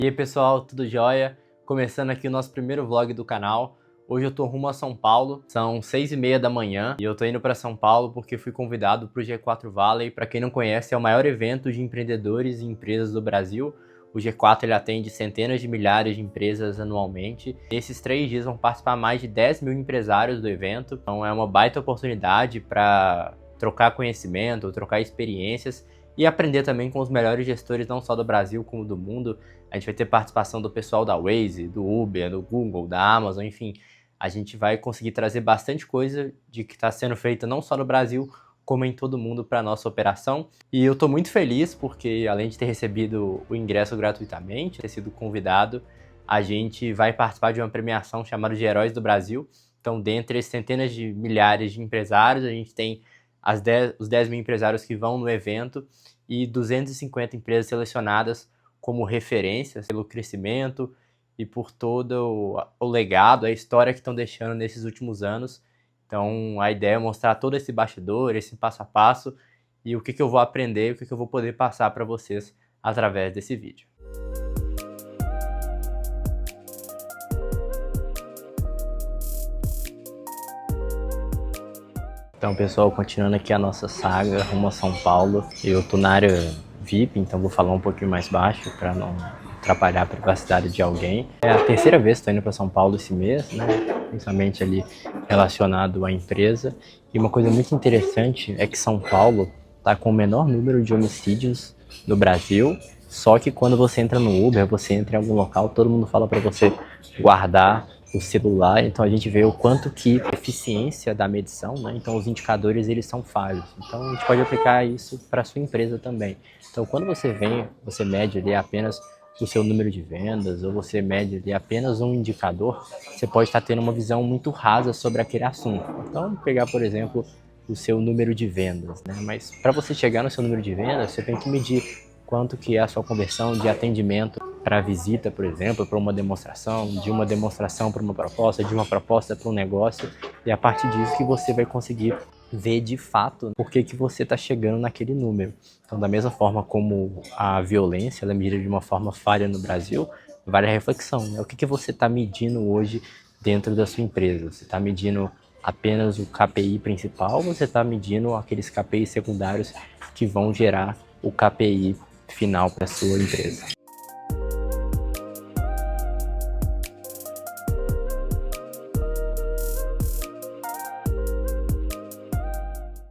E aí pessoal, tudo jóia? Começando aqui o nosso primeiro vlog do canal. Hoje eu tô rumo a São Paulo, são 6h30 da manhã e eu tô indo para São Paulo porque fui convidado para o G4 Valley. Para quem não conhece, é o maior evento de empreendedores e empresas do Brasil. O G4 ele atende centenas de milhares de empresas anualmente. Nesses 3 dias vão participar mais de 10 mil empresários do evento, então é uma baita oportunidade para trocar conhecimento, trocar experiências e aprender também com os melhores gestores não só do Brasil como do mundo. A gente vai ter participação do pessoal da Waze, do Uber, do Google, da Amazon, enfim. A gente vai conseguir trazer bastante coisa de que está sendo feita não só no Brasil, como em todo mundo para a nossa operação. E eu estou muito feliz porque, além de ter recebido o ingresso gratuitamente, ter sido convidado, a gente vai participar de uma premiação chamada de Heróis do Brasil. Então, dentre as centenas de milhares de empresários, a gente tem os 10 mil empresários que vão no evento e 250 empresas selecionadas como referências pelo crescimento e por todo o legado, a história que estão deixando nesses últimos anos. Então a ideia é mostrar todo esse bastidor, esse passo a passo e o que eu vou aprender, o que eu vou poder passar para vocês através desse vídeo. Então pessoal, continuando aqui a nossa saga rumo a São Paulo, eu tô na área VIP, então vou falar um pouquinho mais baixo para não atrapalhar a privacidade de alguém. É a terceira vez que estou indo para São Paulo esse mês, né? Principalmente ali relacionado à empresa. E uma coisa muito interessante é que São Paulo está com o menor número de homicídios do Brasil, só que quando você entra no Uber, você entra em algum local, todo mundo fala para você guardar o celular, então a gente vê o quanto que a eficiência da medição, né? Então os indicadores eles são falhos, então a gente pode aplicar isso para a sua empresa também. Então quando você mede ali apenas o seu número de vendas, ou você mede ali apenas um indicador, você pode estar tendo uma visão muito rasa sobre aquele assunto. Então pegar, por exemplo, o seu número de vendas, né? Mas para você chegar no seu número de vendas, você tem que medir quanto que é a sua conversão de atendimento para visita, por exemplo, para uma demonstração, de uma demonstração para uma proposta, de uma proposta para um negócio, e a partir disso que você vai conseguir ver de fato por que você está chegando naquele número. Então, da mesma forma como a violência ela é medida de uma forma falha no Brasil, vale a reflexão, né? O que você está medindo hoje dentro da sua empresa? Você está medindo apenas o KPI principal ou você está medindo aqueles KPIs secundários que vão gerar o KPI final para a sua empresa?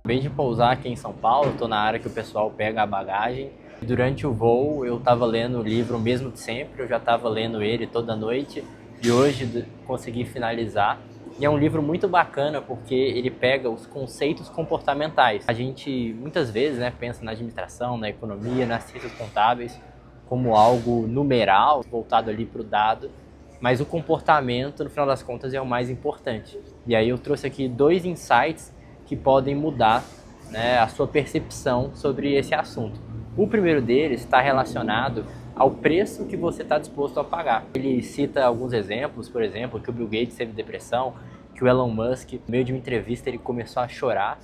Acabei de pousar aqui em São Paulo, estou na área que o pessoal pega a bagagem. Durante o voo eu estava lendo o livro mesmo de sempre, eu já estava lendo ele toda noite e hoje consegui finalizar. E é um livro muito bacana porque ele pega os conceitos comportamentais. A gente muitas vezes, né, pensa na administração, na economia, nas ciências contábeis como algo numeral, voltado ali para o dado, mas o comportamento, no final das contas, é o mais importante. E aí eu trouxe aqui 2 insights que podem mudar, né, a sua percepção sobre esse assunto. O primeiro deles está relacionado ao preço que você está disposto a pagar. Ele cita alguns exemplos, por exemplo, que o Bill Gates teve depressão, que o Elon Musk, no meio de uma entrevista, ele começou a chorar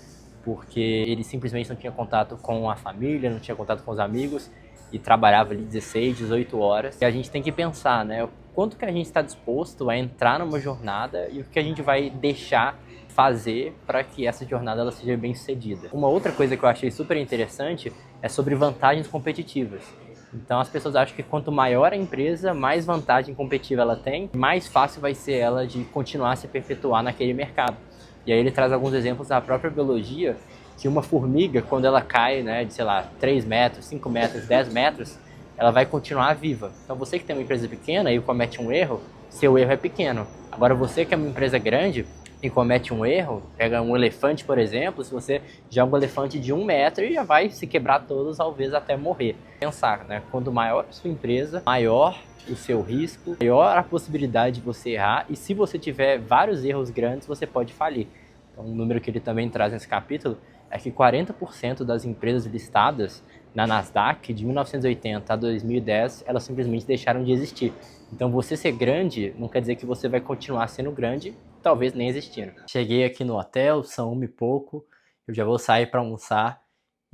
porque ele simplesmente não tinha contato com a família, não tinha contato com os amigos e trabalhava ali 16, 18 horas. E a gente tem que pensar, né, o quanto que a gente está disposto a entrar numa jornada e o que a gente vai deixar fazer para que essa jornada ela seja bem sucedida. Uma outra coisa que eu achei super interessante é sobre vantagens competitivas. Então as pessoas acham que quanto maior a empresa, mais vantagem competitiva ela tem, mais fácil vai ser ela de continuar a se perpetuar naquele mercado. E aí ele traz alguns exemplos da própria biologia, que uma formiga, quando ela cai, né, de, sei lá, 3 metros, 5 metros, 10 metros, ela vai continuar viva. Então você que tem uma empresa pequena e comete um erro, seu erro é pequeno. Agora você que é uma empresa grande e comete um erro, pega um elefante, por exemplo, se você joga um elefante de 1 metro, ele já vai se quebrar todos, talvez até morrer. Pensar, né? Quanto maior a sua empresa, maior o seu risco, maior a possibilidade de você errar, e se você tiver vários erros grandes, você pode falir. Então, um número que ele também traz nesse capítulo é que 40% das empresas listadas na Nasdaq, de 1980 a 2010, elas simplesmente deixaram de existir. Então você ser grande não quer dizer que você vai continuar sendo grande, talvez nem existindo. Cheguei aqui no hotel, são 1 e pouco, eu já vou sair para almoçar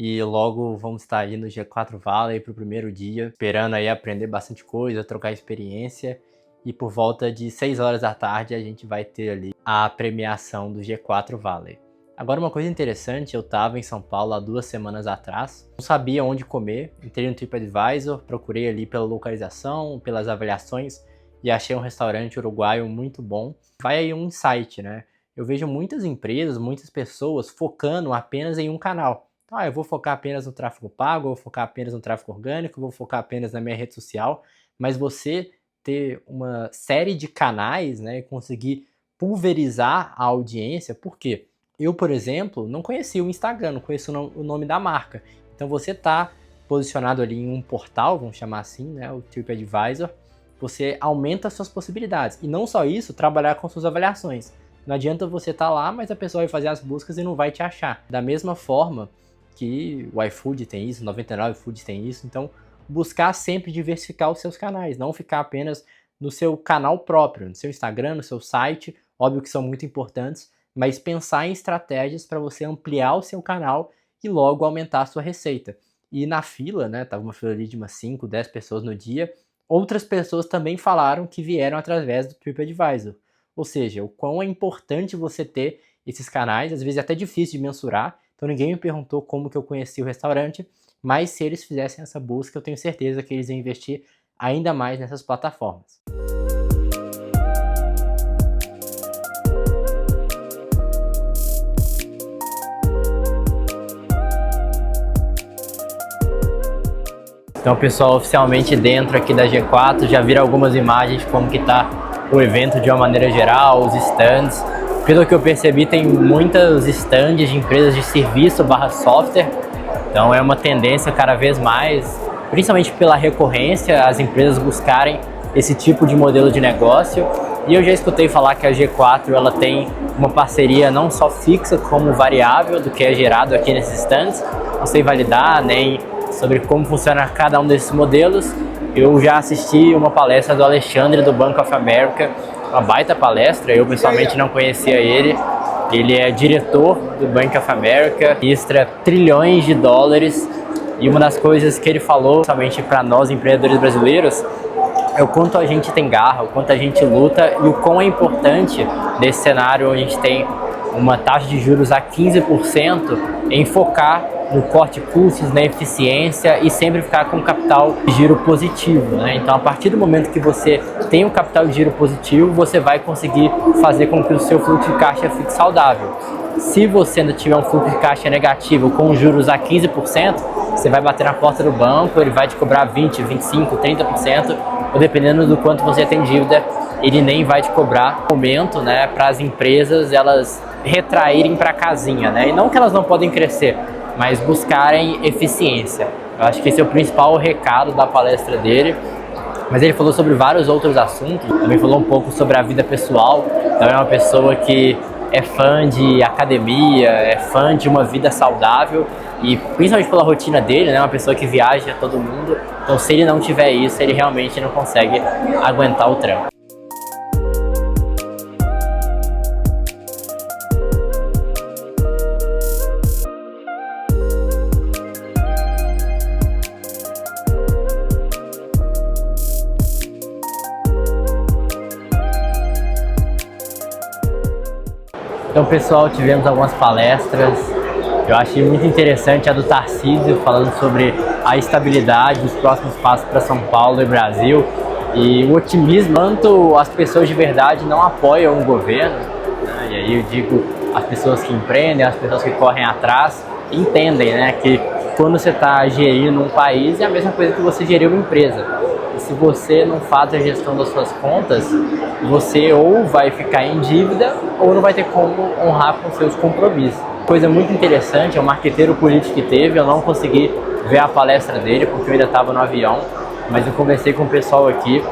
e logo vamos estar aí no G4 Valley para o primeiro dia, esperando aí aprender bastante coisa, trocar experiência, e por volta de 6 horas da tarde a gente vai ter ali a premiação do G4 Valley. Agora, uma coisa interessante, eu estava em São Paulo há 2 semanas atrás, não sabia onde comer, entrei no TripAdvisor, procurei ali pela localização, pelas avaliações e achei um restaurante uruguaio muito bom. Vai aí um insight, né? Eu vejo muitas empresas, muitas pessoas focando apenas em um canal. Então, eu vou focar apenas no tráfego pago, eu vou focar apenas no tráfego orgânico, eu vou focar apenas na minha rede social, mas você ter uma série de canais, né, e conseguir pulverizar a audiência, por quê? Eu, por exemplo, não conhecia o Instagram, não conhecia o nome da marca. Então você está posicionado ali em um portal, vamos chamar assim, né, o TripAdvisor, você aumenta as suas possibilidades. E não só isso, trabalhar com suas avaliações. Não adianta você estar lá, mas a pessoa vai fazer as buscas e não vai te achar. Da mesma forma que o iFood tem isso, 99 Food tem isso, então buscar sempre diversificar os seus canais, não ficar apenas no seu canal próprio, no seu Instagram, no seu site, óbvio que são muito importantes, mas pensar em estratégias para você ampliar o seu canal e logo aumentar a sua receita. E na fila, né, tava uma fila ali de umas 5, 10 pessoas no dia, outras pessoas também falaram que vieram através do TripAdvisor. Ou seja, o quão é importante você ter esses canais, às vezes é até difícil de mensurar, então ninguém me perguntou como que eu conheci o restaurante, mas se eles fizessem essa busca, eu tenho certeza que eles iam investir ainda mais nessas plataformas. Então, pessoal, oficialmente dentro aqui da G4, já viram algumas imagens de como que tá o evento de uma maneira geral, os stands. Pelo que eu percebi, tem muitos stands de empresas de serviço / software. Então é uma tendência cada vez mais, principalmente pela recorrência, as empresas buscarem esse tipo de modelo de negócio. E eu já escutei falar que a G4 ela tem uma parceria não só fixa como variável do que é gerado aqui nesses stands. Não sei validar nem sobre como funciona cada um desses modelos. Eu já assisti uma palestra do Alexandre do Bank of America, uma baita palestra, eu pessoalmente não conhecia ele. Ele é diretor do Bank of America, administra trilhões de dólares, e uma das coisas que ele falou, somente para nós empreendedores brasileiros, é o quanto a gente tem garra, o quanto a gente luta e o quão é importante nesse cenário onde a gente tem uma taxa de juros a 15% em focar no corte de custos, na eficiência e sempre ficar com capital de giro positivo, né? Então, a partir do momento que você tem um capital de giro positivo, você vai conseguir fazer com que o seu fluxo de caixa fique saudável. Se você ainda tiver um fluxo de caixa negativo com juros a 15%, você vai bater na porta do banco, ele vai te cobrar 20%, 25%, 30%, ou dependendo do quanto você tem dívida, ele nem vai te cobrar. Momento, né, para as empresas elas retraírem para a casinha, né? E não que elas não podem crescer, mas buscarem eficiência. Eu acho que esse é o principal recado da palestra dele. Mas ele falou sobre vários outros assuntos, também falou um pouco sobre a vida pessoal. Então é uma pessoa que é fã de academia, é fã de uma vida saudável e principalmente pela rotina dele, né, uma pessoa que viaja todo mundo. Então se ele não tiver isso, ele realmente não consegue aguentar o trampo. Então, pessoal, tivemos algumas palestras. Eu achei muito interessante a do Tarcísio, falando sobre a estabilidade dos próximos passos para São Paulo e Brasil. E o otimismo, quanto as pessoas de verdade não apoiam o governo, né? E aí eu digo, as pessoas que empreendem, as pessoas que correm atrás, entendem, né, que quando você está gerindo um país é a mesma coisa que você gerir uma empresa. E se você não faz a gestão das suas contas, você ou vai ficar em dívida ou não vai ter como honrar com seus compromissos. Coisa muito interessante, é um marqueteiro político que teve, eu não consegui ver a palestra dele porque eu ainda estava no avião, mas eu conversei com o pessoal aqui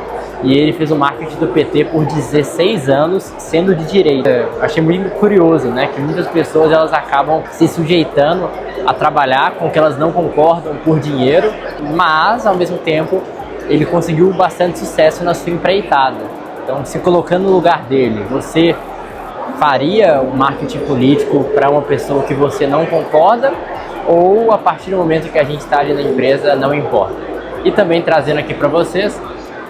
e ele fez o marketing do PT por 16 anos, sendo de direita. Eu achei muito curioso, né, que muitas pessoas elas acabam se sujeitando a trabalhar com o que elas não concordam por dinheiro, mas ao mesmo tempo ele conseguiu bastante sucesso na sua empreitada. Então, se colocando no lugar dele, você faria um marketing político para uma pessoa que você não concorda ou a partir do momento que a gente está ali na empresa, não importa. E também trazendo aqui para vocês,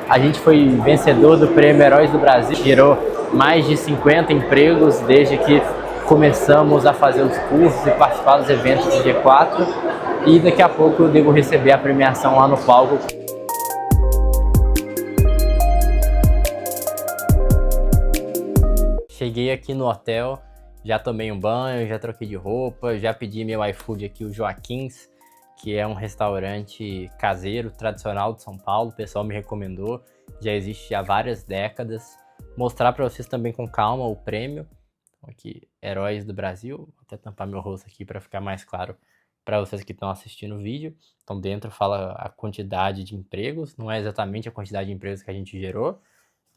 a gente foi vencedor do Prêmio Heróis do Brasil, gerou mais de 50 empregos desde que começamos a fazer os cursos e participar dos eventos do G4, e daqui a pouco eu devo receber a premiação lá no palco. Cheguei aqui no hotel, já tomei um banho, já troquei de roupa, já pedi meu iFood aqui, o Joaquins, que é um restaurante caseiro, tradicional de São Paulo, o pessoal me recomendou, já existe há várias décadas. Mostrar para vocês também com calma o prêmio, aqui, Heróis do Brasil, vou até tampar meu rosto aqui para ficar mais claro para vocês que estão assistindo o vídeo. Então dentro fala a quantidade de empregos, não é exatamente a quantidade de empregos que a gente gerou,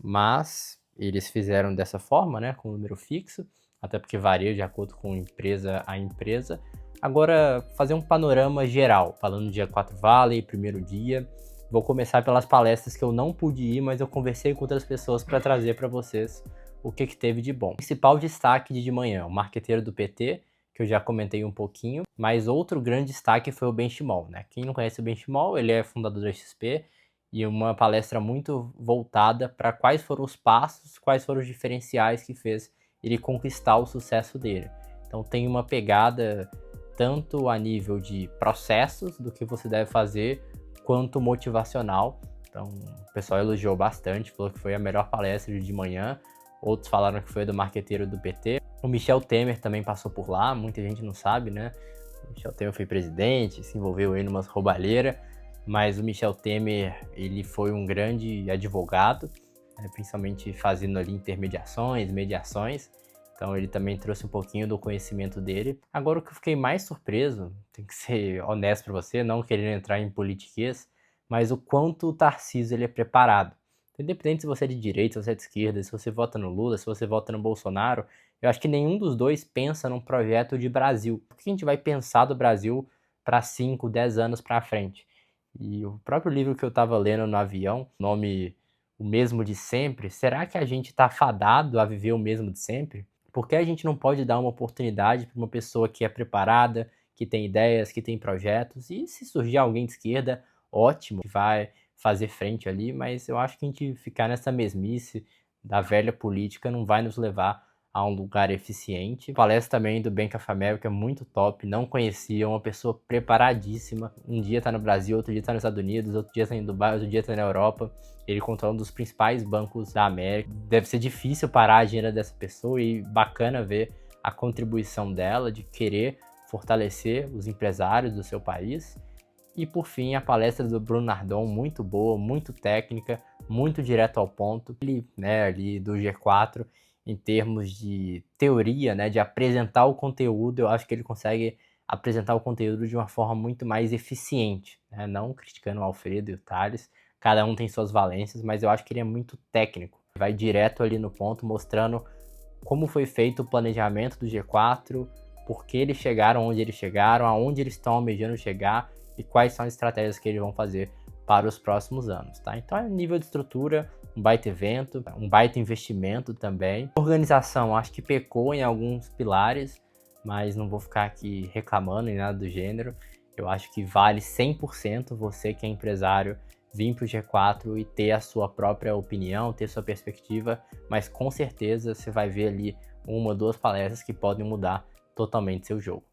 mas eles fizeram dessa forma, né, com um número fixo, até porque varia de acordo com empresa a empresa. Agora, fazer um panorama geral, falando do G4 Valley, primeiro dia. Vou começar pelas palestras que eu não pude ir, mas eu conversei com outras pessoas para trazer para vocês o que teve de bom. O principal destaque de manhã, o marqueteiro do PT, que eu já comentei um pouquinho, mas outro grande destaque foi o Benchimol, né? Quem não conhece o Benchimol, ele é fundador da XP, e uma palestra muito voltada para quais foram os passos, quais foram os diferenciais que fez ele conquistar o sucesso dele. Então tem uma pegada tanto a nível de processos, do que você deve fazer, quanto motivacional. Então o pessoal elogiou bastante, falou que foi a melhor palestra de manhã, outros falaram que foi do marqueteiro do PT. O Michel Temer também passou por lá, muita gente não sabe, né? O Michel Temer foi presidente, se envolveu aí numas roubalheiras, mas o Michel Temer, ele foi um grande advogado, né, principalmente fazendo ali intermediações, mediações, então ele também trouxe um pouquinho do conhecimento dele. Agora o que eu fiquei mais surpreso, tem que ser honesto para você, não querendo entrar em politiquês, mas o quanto o Tarcísio ele é preparado. Independente se você é de direita, se você é de esquerda, se você vota no Lula, se você vota no Bolsonaro, eu acho que nenhum dos dois pensa num projeto de Brasil. O que a gente vai pensar do Brasil para 5, 10 anos para frente? E o próprio livro que eu estava lendo no avião, nome O Mesmo de Sempre, será que a gente está fadado a viver o mesmo de sempre? Por que a gente não pode dar uma oportunidade para uma pessoa que é preparada, que tem ideias, que tem projetos? E se surgir alguém de esquerda, ótimo, que vai fazer frente ali, mas eu acho que a gente ficar nessa mesmice da velha política não vai nos levar a um lugar eficiente. Palestra também do Bank of America, muito top, não conhecia, uma pessoa preparadíssima. Um dia tá no Brasil, outro dia tá nos Estados Unidos, outro dia tá em Dubai, outro dia tá na Europa. Ele controla um dos principais bancos da América. Deve ser difícil parar a agenda dessa pessoa e bacana ver a contribuição dela de querer fortalecer os empresários do seu país. E por fim, a palestra do Bruno Nardon, muito boa, muito técnica, muito direto ao ponto. Ele, né, ali do G4, em termos de teoria, né, de apresentar o conteúdo, eu acho que ele consegue apresentar o conteúdo de uma forma muito mais eficiente, né? Não criticando o Alfredo e o Thales, cada um tem suas valências, mas eu acho que ele é muito técnico. Vai direto ali no ponto, mostrando como foi feito o planejamento do G4, por que eles chegaram onde eles chegaram, aonde eles estão almejando chegar e quais são as estratégias que eles vão fazer para os próximos anos, tá? Então, é nível de estrutura, um baita evento, um baita investimento também. Organização, acho que pecou em alguns pilares, mas não vou ficar aqui reclamando em nada do gênero. Eu acho que vale 100% você que é empresário vir para o G4 e ter a sua própria opinião, ter sua perspectiva, mas com certeza você vai ver ali uma ou duas palestras que podem mudar totalmente seu jogo.